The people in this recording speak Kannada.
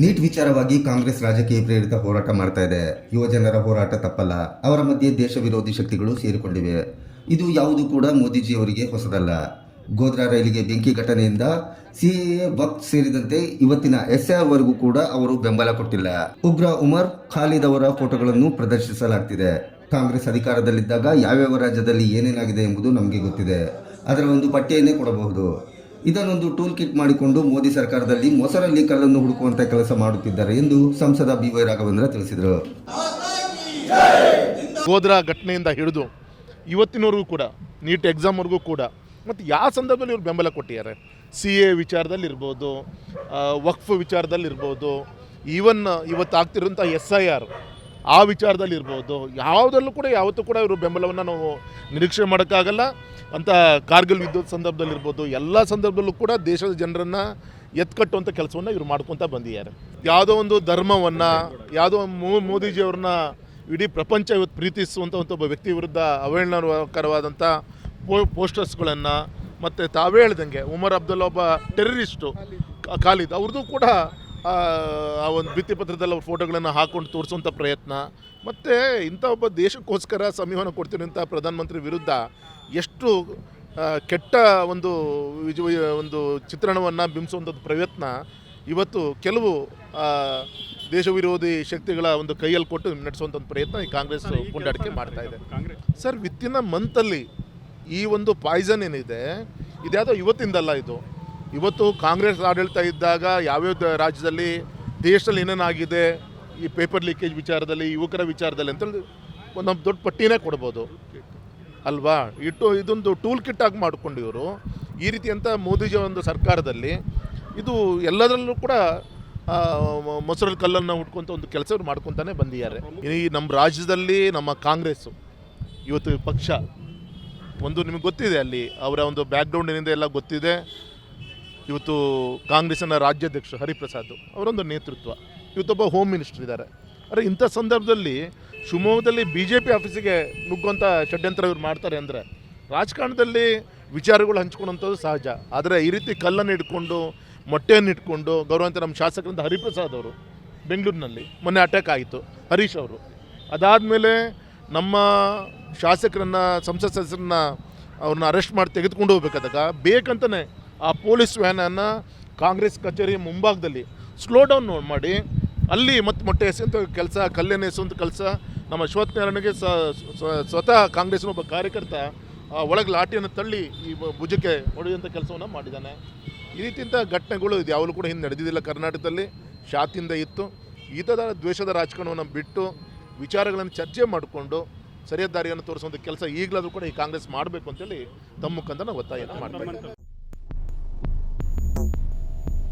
ನೀಟ್ ವಿಚಾರವಾಗಿ ಕಾಂಗ್ರೆಸ್ ರಾಜಕೀಯ ಪ್ರೇರಿತ ಹೋರಾಟ ಮಾಡ್ತಾ ಇದೆ. ಯುವಜನರ ಹೋರಾಟ ತಪ್ಪಲ್ಲ. ಅವರ ಮಧ್ಯೆ ದೇಶ ವಿರೋಧಿ ಶಕ್ತಿಗಳು ಸೇರಿಕೊಂಡಿವೆ. ಇದು ಯಾವುದು ಕೂಡ ಮೋದಿಜಿಯವರಿಗೆ ಹೊಸದಲ್ಲ. ಗೋಧ್ರಾ ರೈಲಿಗೆ ಬೆಂಕಿ ಘಟನೆಯಿಂದ ಸಿಎಎ ವಕ್ಫ್ ಸೇರಿದಂತೆ ಇವತ್ತಿನ ಎಸ್ಐಆರ್ ವರೆಗೂ ಕೂಡ ಅವರು ಬೆಂಬಲ ಕೊಟ್ಟಿಲ್ಲ. ಉಗ್ರ ಉಮರ್ ಖಾಲಿದ್ ಅವರ ಫೋಟೋಗಳನ್ನು ಪ್ರದರ್ಶಿಸಲಾಗ್ತಿದೆ. ಕಾಂಗ್ರೆಸ್ ಅಧಿಕಾರದಲ್ಲಿದ್ದಾಗ ಯಾವ್ಯಾವ ರಾಜ್ಯದಲ್ಲಿ ಏನೇನಾಗಿದೆ ಎಂಬುದು ನಮಗೆ ಗೊತ್ತಿದೆ. ಅದರ ಒಂದು ಪಟ್ಟಿಯನ್ನೇ ಕೊಡಬಹುದು. ಇದನ್ನೊಂದು ಟೂಲ್ ಕಿಟ್ ಮಾಡಿಕೊಂಡು ಮೋದಿ ಸರ್ಕಾರದಲ್ಲಿ ಮೊಸರಲ್ಲಿ ಕಲ್ಲನ್ನು ಹುಡುಕುವಂತ ಕೆಲಸ ಮಾಡುತ್ತಿದ್ದಾರೆ ಎಂದು ಸಂಸದ ಬಿ.ವೈ. ರಾಘವೇಂದ್ರ ತಿಳಿಸಿದರು. ಗೋಧ್ರಾ ಘಟನೆಯಿಂದ ಹಿಡಿದು ಇವತ್ತಿನವರೆಗೂ ಕೂಡ ನೀಟ್ ಎಕ್ಸಾಮ್ವರೆಗೂ ಕೂಡ ಮತ್ತು ಯಾವ ಸಂದರ್ಭದಲ್ಲಿ ಇವರು ಬೆಂಬಲ ಕೊಟ್ಟಿದ್ದಾರೆ. CA ವಿಚಾರದಲ್ಲಿ ಇರ್ಬೋದು, ವಕ್ಫ್ ವಿಚಾರದಲ್ಲಿ ಇರ್ಬೋದು, ಈವನ್ ಇವತ್ತು ಆಗ್ತಿರೋಂಥ SIR ಆ ವಿಚಾರದಲ್ಲಿ ಇರ್ಬೋದು, ಯಾವುದರಲ್ಲೂ ಕೂಡ ಯಾವತ್ತೂ ಕೂಡ ಇವರು ಬೆಂಬಲವನ್ನು ನಾವು ನಿರೀಕ್ಷೆ ಮಾಡೋಕ್ಕಾಗಲ್ಲ. ಅಂತ ಕಾರ್ಗಿಲ್ ಯುದ್ಧದ ಸಂದರ್ಭದಲ್ಲಿರ್ಬೋದು, ಎಲ್ಲ ಸಂದರ್ಭದಲ್ಲೂ ಕೂಡ ದೇಶದ ಜನರನ್ನು ಎತ್ಕಟ್ಟುವಂಥ ಕೆಲಸವನ್ನು ಇವರು ಮಾಡ್ಕೊತ ಬಂದಿದ್ದಾರೆ. ಯಾವುದೋ ಒಂದು ಧರ್ಮವನ್ನು, ಯಾವುದೋ ಮೋದಿಜಿಯವ್ರನ್ನ ಇಡೀ ಪ್ರಪಂಚ ಇವತ್ತು ಪ್ರೀತಿಸುವಂಥ ಒಬ್ಬ ವ್ಯಕ್ತಿ ವಿರುದ್ಧ ಅವಹೇಳನಕರವಾದಂಥ ಪೋಸ್ಟರ್ಸ್ಗಳನ್ನು, ಮತ್ತು ತಾವೇ ಹೇಳ್ದಂಗೆ ಉಮರ್ ಅಬ್ದುಲ್ಲಾ ಒಬ್ಬ ಟೆರರಿಸ್ಟು ಖಾಲಿದ್ ಅವ್ರದ್ದು ಕೂಡ ಆ ಒಂದು ಭಿತ್ತಿಪತ್ರದಲ್ಲಿ ಅವ್ರ ಫೋಟೋಗಳನ್ನು ಹಾಕ್ಕೊಂಡು ತೋರಿಸುವಂಥ ಪ್ರಯತ್ನ, ಮತ್ತು ಇಂಥ ಒಬ್ಬ ದೇಶಕ್ಕೋಸ್ಕರ ಸಂವಿಧಾನ ಕೊಡ್ತಿರೋಂಥ ಪ್ರಧಾನಮಂತ್ರಿ ವಿರುದ್ಧ ಎಷ್ಟು ಕೆಟ್ಟ ಒಂದು ಚಿತ್ರಣವನ್ನು ಬಿಂಬಿಸುವಂಥದ್ದು ಪ್ರಯತ್ನ ಇವತ್ತು ಕೆಲವು ದೇಶ ವಿರೋಧಿ ಶಕ್ತಿಗಳ ಒಂದು ಕೈಯಲ್ಲಿ ಕೊಟ್ಟು ನಡೆಸುವಂಥ ಪ್ರಯತ್ನ ಈ ಕಾಂಗ್ರೆಸ್ ಪುಂಡಾಟಿಕೆ ಮಾಡ್ತಾ ಇದೆ. ಸರ್, ವಿತ್ತಿನ ಮಂತಲ್ಲಿ ಈ ಒಂದು ಪಾಯ್ಸನ್ ಏನಿದೆ ಇದ್ಯಾವುದೋ ಇವತ್ತಿಂದಲ್ಲ. ಇವತ್ತು ಕಾಂಗ್ರೆಸ್ ಆಡಳಿತ ಇದ್ದಾಗ ಯಾವ್ಯಾವ ರಾಜ್ಯದಲ್ಲಿ ದೇಶದಲ್ಲಿ ಏನೇನಾಗಿದೆ ಈ ಪೇಪರ್ ಲೀಕೇಜ್ ವಿಚಾರದಲ್ಲಿ, ಯುವಕರ ವಿಚಾರದಲ್ಲಿ ಅಂತೇಳಿ ಒಂದು ದೊಡ್ಡ ಪಟ್ಟಿನೇ ಕೊಡ್ಬೋದು ಅಲ್ವಾ. ಇದೊಂದು ಟೂಲ್ ಕಿಟ್ ಆಗಿ ಮಾಡಿಕೊಂಡು ಇವರು ಈ ರೀತಿಯಂಥ ಮೋದಿಜಿ ಒಂದು ಸರ್ಕಾರದಲ್ಲಿ ಇದು ಎಲ್ಲದರಲ್ಲೂ ಕೂಡ ಮೊಸರಲ್ಲಿ ಕಲ್ಲನ್ನು ಹುಡ್ಕೊಂತ ಒಂದು ಕೆಲಸ ಇವ್ರು ಮಾಡ್ಕೊತಾನೆ ಬಂದಿದ್ದಾರೆ. ಈ ನಮ್ಮ ರಾಜ್ಯದಲ್ಲಿ ನಮ್ಮ ಕಾಂಗ್ರೆಸ್ಸು ಇವತ್ತು ಪಕ್ಷ ಒಂದು ನಿಮಗೆ ಗೊತ್ತಿದೆ, ಅಲ್ಲಿ ಅವರ ಒಂದು ಬ್ಯಾಕ್ಗ್ರೌಂಡಿನಿಂದ ಎಲ್ಲ ಗೊತ್ತಿದೆ. ಇವತ್ತು ಕಾಂಗ್ರೆಸ್ಸಿನ ರಾಜ್ಯಾಧ್ಯಕ್ಷರು ಹರಿಪ್ರಸಾದ್ ಅವರೊಂದು ನೇತೃತ್ವ, ಇವತ್ತೊಬ್ಬ ಹೋಮ್ ಮಿನಿಸ್ಟರ್ ಇದ್ದಾರೆ. ಆದರೆ ಇಂಥ ಸಂದರ್ಭದಲ್ಲಿ ಶಿವಮೊಗ್ಗದಲ್ಲಿ BJP ಆಫೀಸಿಗೆ ನುಗ್ಗುವಂಥ ಷಡ್ಯಂತ್ರ ಇವ್ರು ಮಾಡ್ತಾರೆ ಅಂದರೆ ರಾಜಕಾರಣದಲ್ಲಿ ವಿಚಾರಗಳು ಹಂಚ್ಕೊಳ್ಳೋಂಥದ್ದು ಸಹಜ. ಆದರೆ ಈ ರೀತಿ ಕಲ್ಲನ್ನು ಇಟ್ಕೊಂಡು, ಮೊಟ್ಟೆಯನ್ನು ಇಟ್ಕೊಂಡು ಗೌರವಾನ್ವಿತ ನಮ್ಮ ಶಾಸಕರಿಂದ ಹರಿಪ್ರಸಾದ್ ಅವರು ಬೆಂಗಳೂರಿನಲ್ಲಿ ಮೊನ್ನೆ ಅಟ್ಯಾಕ್ ಆಯಿತು, ಹರೀಶ್ ಅವರು. ಅದಾದಮೇಲೆ ನಮ್ಮ ಶಾಸಕರನ್ನು, ಸಂಸತ್ ಸದಸ್ಯರನ್ನ ಅವ್ರನ್ನ ಅರೆಸ್ಟ್ ಮಾಡಿ ತೆಗೆದುಕೊಂಡು ಹೋಗ್ಬೇಕಾದಾಗ ಬೇಕಂತಲೇ ಆ ಪೊಲೀಸ್ ವ್ಯಾನನ್ನು ಕಾಂಗ್ರೆಸ್ ಕಚೇರಿ ಮುಂಭಾಗದಲ್ಲಿ ಸ್ಲೋ ಡೌನ್ ಮಾಡಿ ಅಲ್ಲಿ ಮತ್ತೆ ಮೊಟ್ಟೆ ಎಸೆಯುವಂಥ ಕೆಲಸ, ಕಲ್ಲೇನು ಎಸೆಯುವಂಥ ಕೆಲಸ, ನಮ್ಮ ಅಶ್ವತ್ಥನಾರಾಯಣಗೆ ಸ್ವತಃ ಕಾಂಗ್ರೆಸ್ನ ಒಬ್ಬ ಕಾರ್ಯಕರ್ತ ಒಳಗೆ ಲಾಠಿಯನ್ನು ತಳ್ಳಿ ಈ ಭುಜಕ್ಕೆ ಹೊಡೆಯುವಂಥ ಕೆಲಸವನ್ನು ಮಾಡಿದ್ದಾನೆ. ಈ ರೀತಿಯಂಥ ಘಟನೆಗಳು ಇದು ಯಾವಾಗಲೂ ಕೂಡ ಹಿಂದೆ ನಡೆದಿದ್ದಿಲ್ಲ. ಕರ್ನಾಟಕದಲ್ಲಿ ಶಾತಿಯಿಂದ ಇತ್ತು. ಈ ಥರ ದ್ವೇಷದ ರಾಜಕಾರಣವನ್ನು ಬಿಟ್ಟು ವಿಚಾರಗಳನ್ನು ಚರ್ಚೆ ಮಾಡಿಕೊಂಡು ಸರಿಯಾದ ದಾರಿಯನ್ನು ತೋರಿಸುವಂಥ ಕೆಲಸ ಈಗಲಾದರೂ ಕೂಡ ಈ ಕಾಂಗ್ರೆಸ್ ಮಾಡಬೇಕು ಅಂತೇಳಿ ತಮ್ಮ ಮುಖಾಂತರ ನಾವು ಒತ್ತಾಯನ ಮಾಡಬೇಕು.